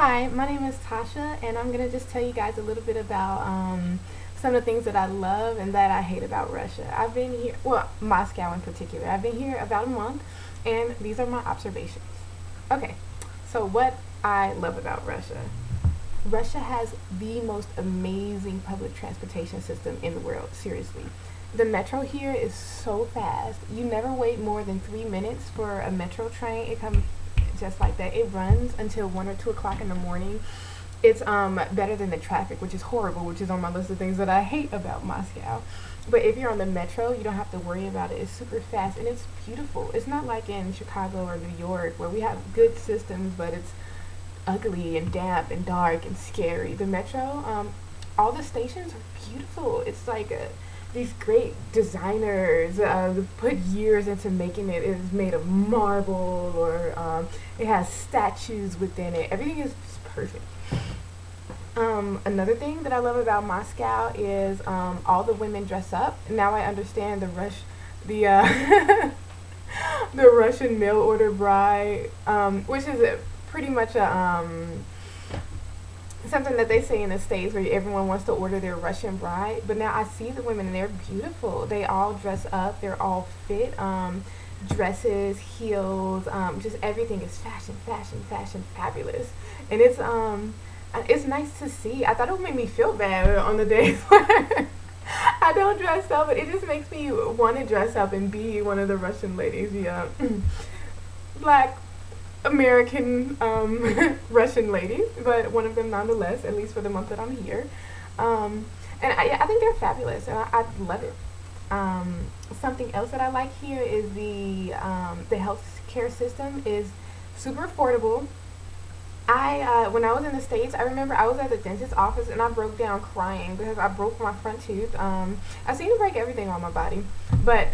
Hi, my name is Tasha, and I'm gonna just tell you guys a little bit about some of the things that I love and that I hate about Russia. I've been here, well, Moscow in particular. I've been here about a month, and these are my observations. Okay, so what I love about Russia. Russia has the most amazing public transportation system in the world, seriously. The metro here is so fast. You never wait more than 3 minutes for a metro train. It comes just like that. It runs until 1 or 2 o'clock in the morning. It's better than the traffic, which is horrible, which is on my list of things that I hate about Moscow. But if you're on the metro, you don't have to worry about it. It's super fast and it's beautiful. It's not like in Chicago or New York where we have good systems, but it's ugly and damp and dark and scary. The metro, all the stations are beautiful. It's like these great designers put years into making it. It is made of marble, or it has statues within it. Everything is just perfect. Another thing that I love about Moscow is all the women dress up. Now I understand the the Russian mail order bride, which is pretty much something that they say in the States where everyone wants to order their Russian bride. But now I see the women and they're beautiful. They all dress up. They're all fit. Dresses, heels, just everything is fashion, fashion, fashion, fabulous. And it's nice to see. I thought it would make me feel bad on the days where I don't dress up, but it just makes me want to dress up and be one of the Russian ladies. Yeah, black American Russian ladies, but one of them nonetheless, at least for the month that I'm here. And I think they're fabulous, and I love it. Something else that I like here is the health care system is super affordable. I when I was in the States, I remember I was at the dentist's office and I broke down crying because I broke my front tooth. I seem to break everything on my body, but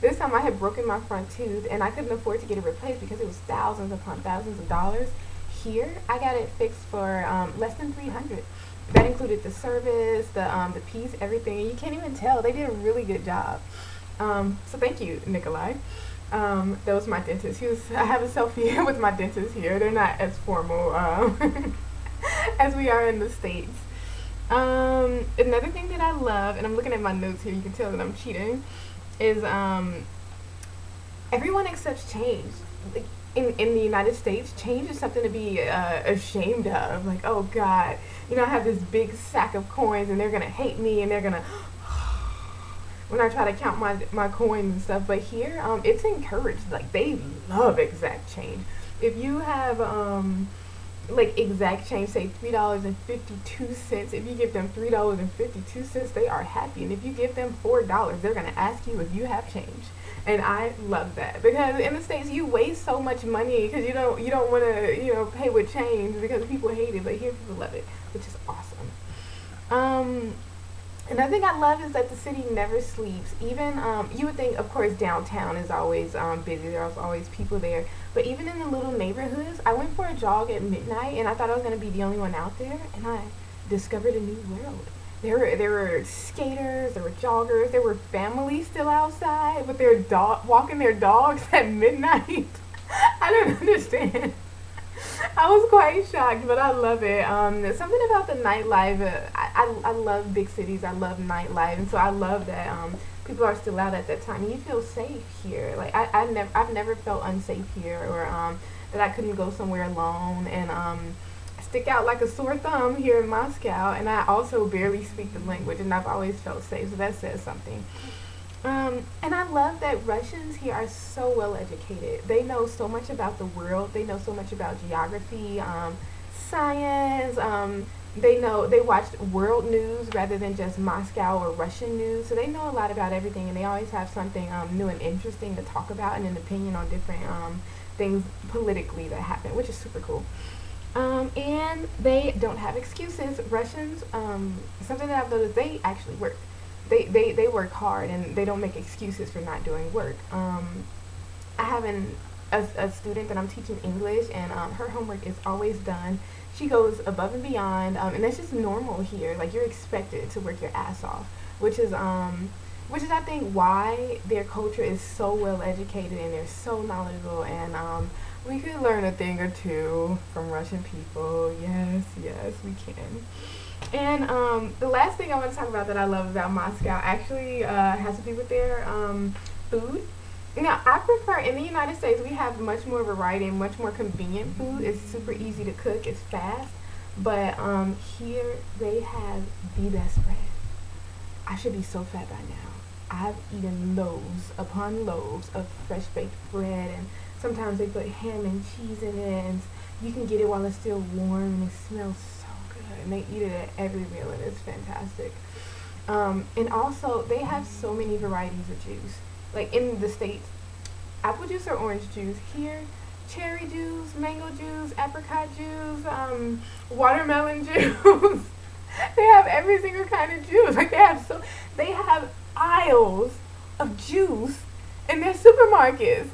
this time I had broken my front tooth and I couldn't afford to get it replaced because it was thousands upon thousands of dollars. Here, I got it fixed for less than 300. That included the service, the piece, everything, and you can't even tell. They did a really good job. So thank you, Nikolai. That was my dentist. I have a selfie with my dentist here. They're not as formal as we are in the States. Another thing that I love, and I'm looking at my notes here, you can tell that I'm cheating, is everyone accepts change. Like, in the United States, change is something to be ashamed of. Like, oh God, I have this big sack of coins and they're going to hate me and they're going to when I try to count my coins and stuff. But here, it's encouraged. Like, they love exact change. If you have like exact change, say $3.52, if you give them $3.52, they are happy. And if you give them $4, they're gonna ask you if you have change. And I love that because in the States you waste so much money because you don't want to pay with change because people hate it. But here people love it, which is awesome. Another thing I love is that the city never sleeps. Even you would think, of course, downtown is always busy. There's always people there. But even in the little neighborhoods, I went for a jog at midnight, and I thought I was going to be the only one out there, and I discovered a new world. There were skaters, there were joggers, there were families still outside with their walking their dogs at midnight. I don't understand. I was quite shocked, but I love it. Something about the nightlife. I love big cities. I love nightlife, and so I love that people are still out at that time. And you feel safe here. Like I've never felt unsafe here, or that I couldn't go somewhere alone and stick out like a sore thumb here in Moscow. And I also barely speak the language, and I've always felt safe. So that says something. And I love that Russians here are so well educated. They know so much about the world. They know so much about geography, science. They watch world news rather than just Moscow or Russian news. So they know a lot about everything, and they always have something new and interesting to talk about and an opinion on different things politically that happen, which is super cool. And they don't have excuses. Russians, something that I've noticed, they actually work. They work hard and they don't make excuses for not doing work. I have a student that I'm teaching English, and her homework is always done. She goes above and beyond, and that's just normal here. Like, you're expected to work your ass off, which is I think why their culture is so well educated and they're so knowledgeable. And We could learn a thing or two from Russian people. Yes, yes, we can. And the last thing I want to talk about that I love about Moscow actually has to do with their food. Now, I prefer in the United States we have much more variety and much more convenient food. It's super easy to cook. It's fast. But here they have the best bread. I should be so fat by now. I've eaten loaves upon loaves of fresh baked bread, and sometimes they put ham and cheese in it, and you can get it while it's still warm, and it smells so good. And they eat it at every meal, and it's fantastic. And also, they have so many varieties of juice. Like in the States, apple juice or orange juice. Here, cherry juice, mango juice, apricot juice, watermelon juice. They have every single kind of juice. Like they have aisles of juice in their supermarkets.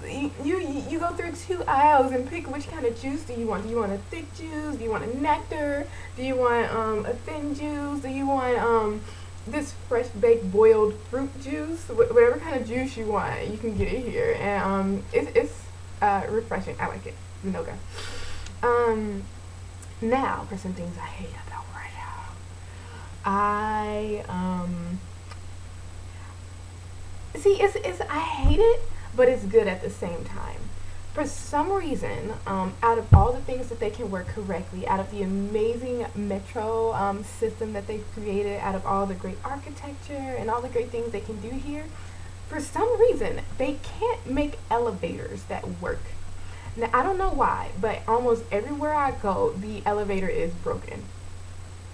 You go through 2 aisles and pick which kind of juice do you want. Do you want a thick juice? Do you want a nectar? Do you want a thin juice? Do you want this fresh baked boiled fruit juice? Whatever kind of juice you want, you can get it here, and it's refreshing. I like it. Vinoga. Now for some things I hate about Russia. I see it's I hate it, but it's good at the same time. For some reason, out of all the things that they can work correctly, out of the amazing metro system that they've created, out of all the great architecture and all the great things they can do here, for some reason, they can't make elevators that work. Now, I don't know why, but almost everywhere I go, the elevator is broken.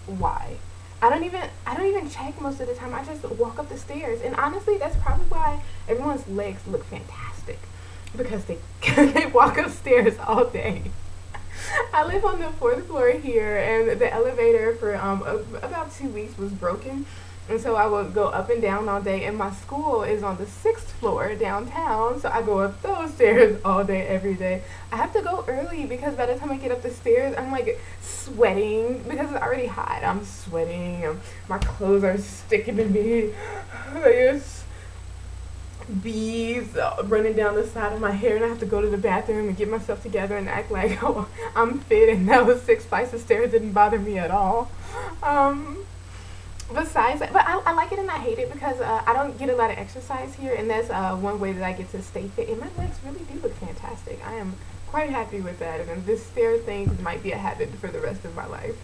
Why? I don't even check most of the time. I just walk up the stairs. And honestly, that's probably why everyone's legs look fantastic. Because they they walk upstairs all day. I live on the 4th floor here, and the elevator for about 2 weeks was broken. And so I would go up and down all day, and my school is on the 6th floor downtown, so I go up those stairs all day, every day. I have to go early because by the time I get up the stairs, I'm like sweating because it's already hot. I'm sweating, my clothes are sticking to me. There's beads running down the side of my hair, and I have to go to the bathroom and get myself together and act like, oh, I'm fit, and those 6 flights of stairs didn't bother me at all. Besides that, but I like it and I hate it because I don't get a lot of exercise here, and that's one way that I get to stay fit, and my legs really do look fantastic. I am quite happy with that, and this stair thing might be a habit for the rest of my life.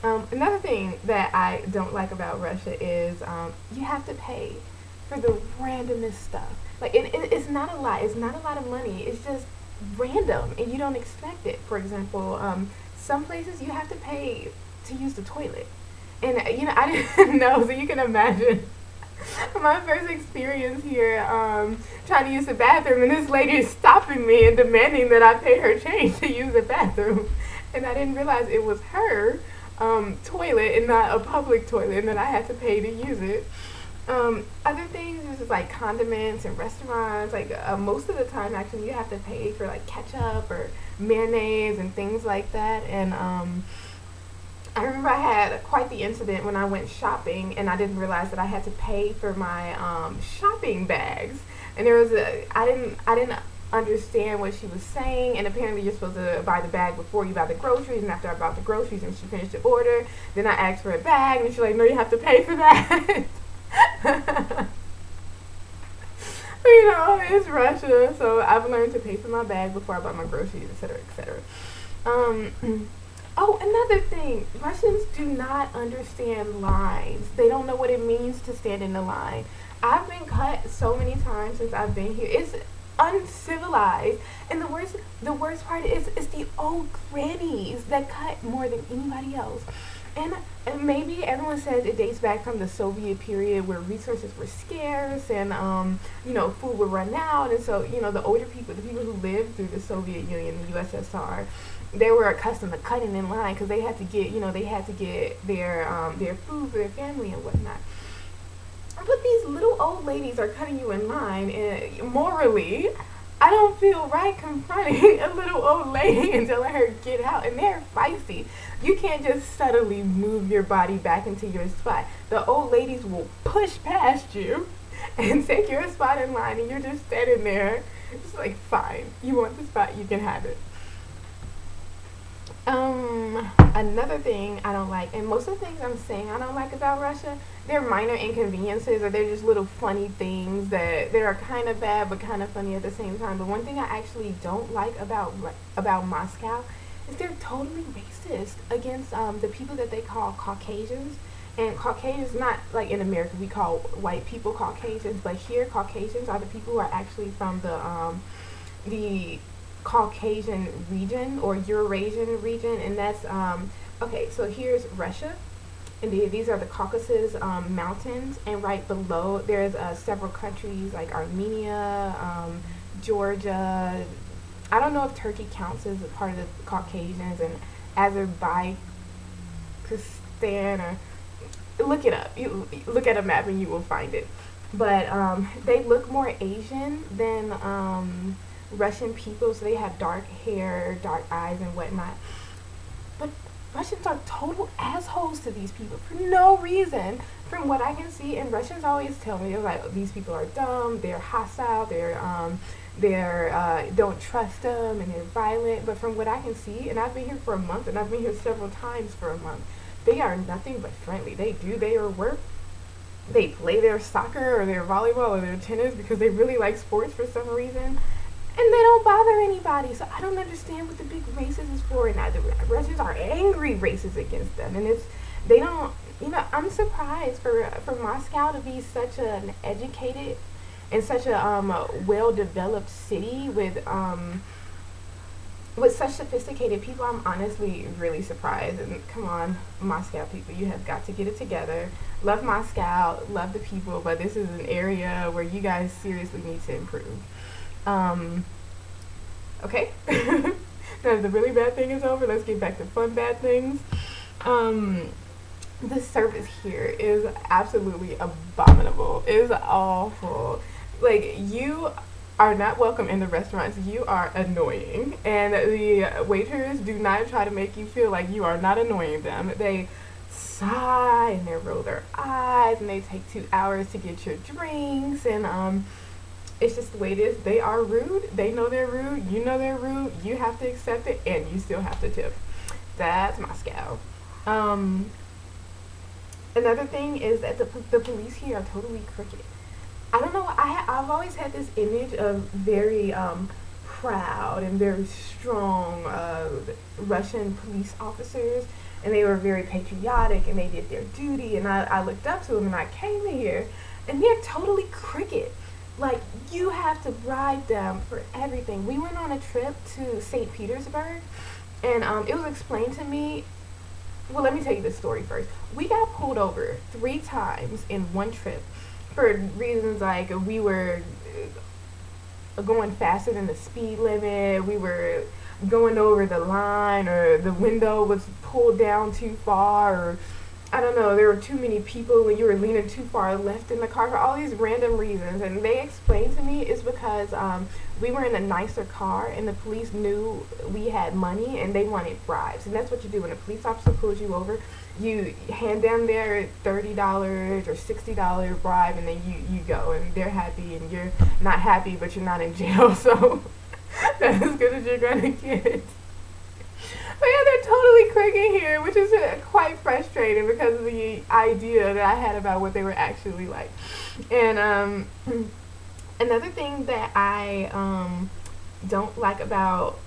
Another thing that I don't like about Russia is you have to pay for the randomest stuff. Like, it's not a lot. It's not a lot of money. It's just random, and you don't expect it. For example, some places you have to pay to use the toilet. And, I didn't know, so you can imagine my first experience here trying to use the bathroom, and this lady is stopping me and demanding that I pay her change to use the bathroom. And I didn't realize it was her toilet and not a public toilet, and that I had to pay to use it. Other things is just like condiments and restaurants. Like most of the time, actually, you have to pay for like ketchup or mayonnaise and things like that. And I remember I had quite the incident when I went shopping, and I didn't realize that I had to pay for my shopping bags. And I didn't understand what she was saying, and apparently you're supposed to buy the bag before you buy the groceries, and after I bought the groceries and she finished the order, then I asked for a bag, and she's like, no, you have to pay for that. It's Russia, so I've learned to pay for my bag before I buy my groceries, etc., etc. Oh, another thing. Russians do not understand lines. They don't know what it means to stand in a line. I've been cut so many times since I've been here. It's uncivilized. And the worst part is it's the old grannies that cut more than anybody else. And maybe everyone says it dates back from the Soviet period where resources were scarce and, food would run out. And so, the older people, the people who lived through the Soviet Union, the USSR, they were accustomed to cutting in line because they had to get, their food for their family and whatnot. But these little old ladies are cutting you in line, and morally, I don't feel right confronting a little old lady and telling her get out. And they're feisty. You can't just subtly move your body back into your spot. The old ladies will push past you and take your spot in line, and you're just standing there. It's like, fine, you want the spot, you can have it. Another thing I don't like, and most of the things I'm saying I don't like about Russia, they're minor inconveniences or they're just little funny things that are kind of bad but kind of funny at the same time. But one thing I actually don't like about Moscow is they're totally racist against the people that they call Caucasians. And Caucasians, not like in America we call white people Caucasians, but here Caucasians are the people who are actually from the Caucasian region or Eurasian region, and that's okay. So here's Russia, and these are the Caucasus mountains, and right below there's several countries like Armenia, Georgia. I don't know if Turkey counts as a part of the Caucasians, and Azerbaijan, or look it up. You look at a map and you will find it. But they look more Asian than Russian people, so they have dark hair, dark eyes, and whatnot. But Russians are total assholes to these people for no reason, from what I can see. And Russians always tell me, they're like, oh, these people are dumb, they're hostile, they're don't trust them, and they're violent. But from what I can see, and I've been here for a month, and I've been here several times for a month, they are nothing but friendly. They do their work. They play their soccer or their volleyball or their tennis because they really like sports for some reason. And they don't bother anybody. So I don't understand what the big racist is for. And the Russians are angry racists against them. And they don't, I'm surprised for Moscow to be such an educated and such a well-developed city with such sophisticated people. I'm honestly really surprised. And come on, Moscow people, you have got to get it together. Love Moscow, love the people, but this is an area where you guys seriously need to improve. Okay. Now the really bad thing is over. Let's get back to fun bad things. The service here is absolutely abominable. It is awful. Like, you are not welcome in the restaurants. You are annoying, and the waiters do not try to make you feel like you are not annoying them. They sigh and they roll their eyes and they take 2 hours to get your drinks, and it's just the way it is. They are rude. They know they're rude. You know they're rude. You have to accept it, and you still have to tip. That's Moscow. Another thing is that the police here are totally crooked. I don't know. I've always had this image of very proud and very strong Russian police officers, and they were very patriotic and they did their duty. And I looked up to them, and I came here, and they're totally crooked. Like, you have to bribe them for everything. We went on a trip to St. Petersburg, and it was explained to me. Well, let me tell you the story first. We got pulled over 3 times in one trip for reasons like we were going faster than the speed limit, we were going over the line, or the window was pulled down too far, or I don't know, there were too many people and you were leaning too far left in the car, for all these random reasons. And they explained to me it's because we were in a nicer car and the police knew we had money and they wanted bribes. And that's what you do when a police officer pulls you over. You hand them their $30 or $60 bribe, and then you go, and they're happy, and you're not happy, but you're not in jail. So that's as good as you're gonna get. But yeah, they're totally crooked here, which is quite frustrating because of the idea that I had about what they were actually like. And another thing that I don't like about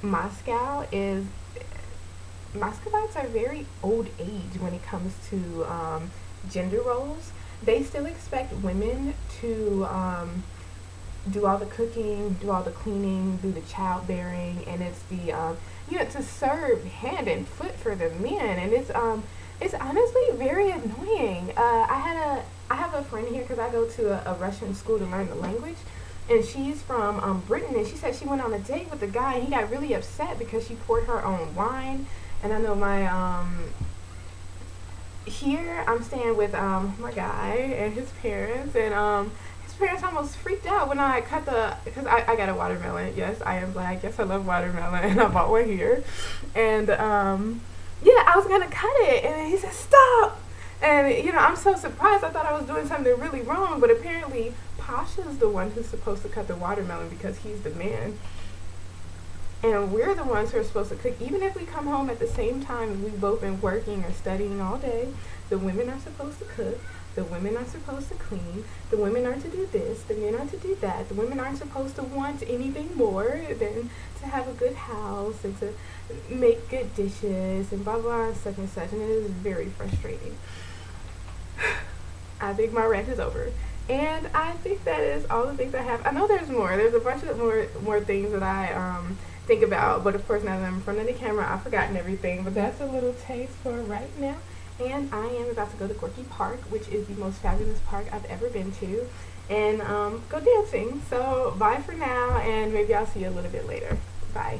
Moscow is Muscovites are very old age when it comes to gender roles. They still expect women to do all the cooking, do all the cleaning, do the childbearing, and it's the to serve hand and foot for the men, and it's honestly very annoying. I have a friend here because I go to a Russian school to learn the language, and she's from Britain, and she said she went on a date with a guy, and he got really upset because she poured her own wine. And I know my here I'm staying with my guy and his parents, and his parents almost freaked out when I cut because I got a watermelon. Yes, I am black. Yes, I love watermelon, and I bought one here. And yeah, I was gonna cut it, and he said stop. And I'm so surprised. I thought I was doing something really wrong, but apparently Pasha's the one who's supposed to cut the watermelon because he's the man. And we're the ones who are supposed to cook. Even if we come home at the same time and we've both been working or studying all day, the women are supposed to cook. The women are supposed to clean. The women are to do this. The men are to do that. The women aren't supposed to want anything more than to have a good house and to make good dishes and blah blah and such and such. And it is very frustrating. I think my rant is over. And I think that is all the things I have. I know there's more. There's a bunch of more things that I think about. But of course, now that I'm in front of the camera, I've forgotten everything. But that's a little taste for right now. And I am about to go to Gorky Park, which is the most fabulous park I've ever been to, and go dancing. So bye for now, and maybe I'll see you a little bit later. Bye.